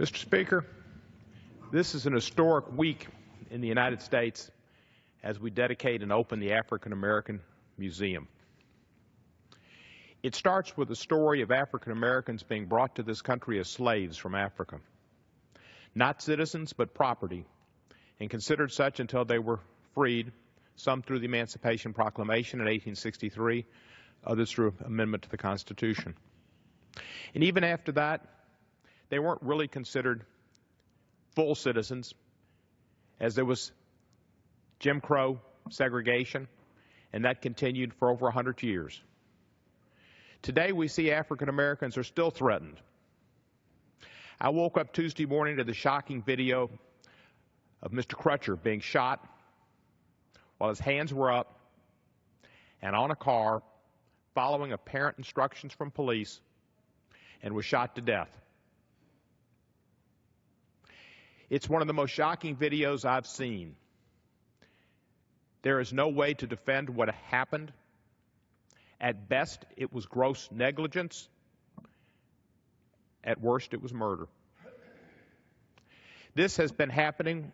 Mr. Speaker, this is an historic week in the United States as we dedicate and open the African American Museum. It starts with the story of African Americans being brought to this country as slaves from Africa. Not citizens, but property, and considered such until they were freed, some through the Emancipation Proclamation in 1863, others through amendment to the Constitution. And even after that, they weren't really considered full citizens, as there was Jim Crow segregation, and that continued for over 100 years. Today, we see African Americans are still threatened. I woke up Tuesday morning to the shocking video of Mr. Crutcher being shot while his hands were up and on a car following apparent instructions from police, and was shot to death. It's one of the most shocking videos I've seen. There is no way to defend what happened. At best, it was gross negligence. At worst, it was murder. This has been happening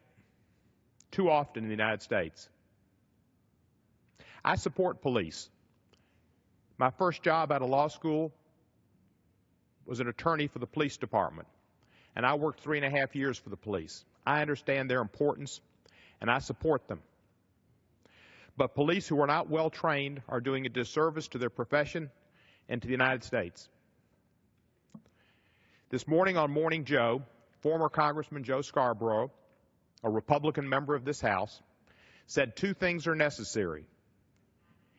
too often in the United States. I support police. My first job out of law school was an attorney for the police department, and I worked 3.5 years for the police. I understand their importance, and I support them. But police who are not well trained are doing a disservice to their profession and to the United States. This morning on Morning Joe, former Congressman Joe Scarborough, a Republican member of this House, said two things are necessary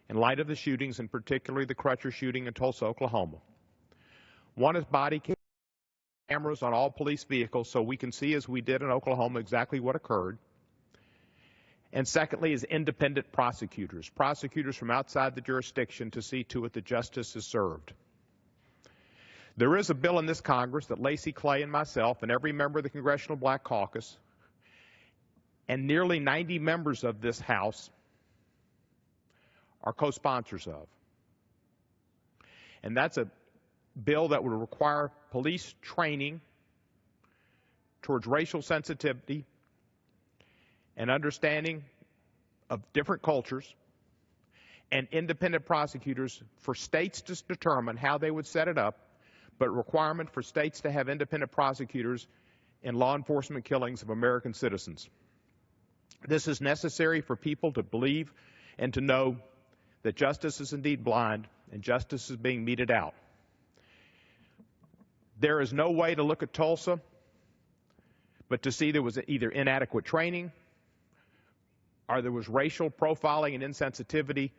in light of the shootings, and particularly the Crutcher shooting in Tulsa, Oklahoma. One is body cameras on all police vehicles so we can see, as we did in Oklahoma, exactly what occurred. And secondly is independent prosecutors, prosecutors from outside the jurisdiction, to see to it that justice is served. There is a bill in this Congress that Lacey Clay and myself and every member of the Congressional Black Caucus and nearly 90 members of this House are co-sponsors of. And that's a bill that would require police training towards racial sensitivity and understanding of different cultures, and independent prosecutors for states to determine how they would set it up, but requirement for states to have independent prosecutors in law enforcement killings of American citizens. This is necessary for people to believe and to know that justice is indeed blind and justice is being meted out. There is no way to look at Tulsa but to see there was either inadequate training or there was racial profiling and insensitivity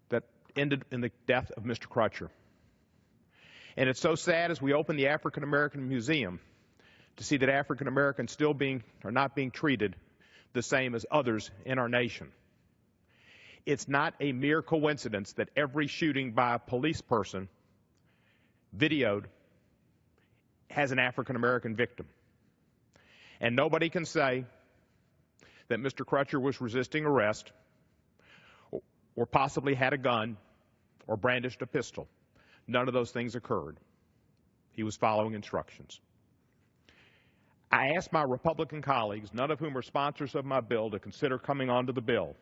that ended in the death of Mr. Crutcher. And it's so sad as we open the African American Museum to see that African Americans still are not being treated the same as others in our nation. It's not a mere coincidence that every shooting by a police person videoed has an African American victim. And nobody can say that Mr. Crutcher was resisting arrest or possibly had a gun or brandished a pistol. None of those things occurred. He was following instructions. I asked my Republican colleagues, none of whom are sponsors of my bill, to consider coming onto the bill.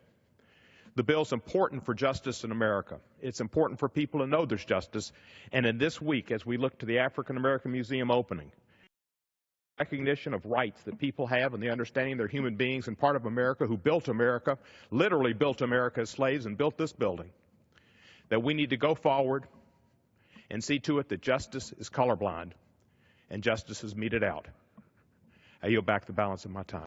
The bill's important for justice in America. It's important for people to know there's justice. And in this week, as we look to the African American Museum opening, recognition of rights that people have and the understanding they're human beings and part of America who built America, literally built America as slaves and built this building, that we need to go forward and see to it that justice is colorblind and justice is meted out. I yield back the balance of my time.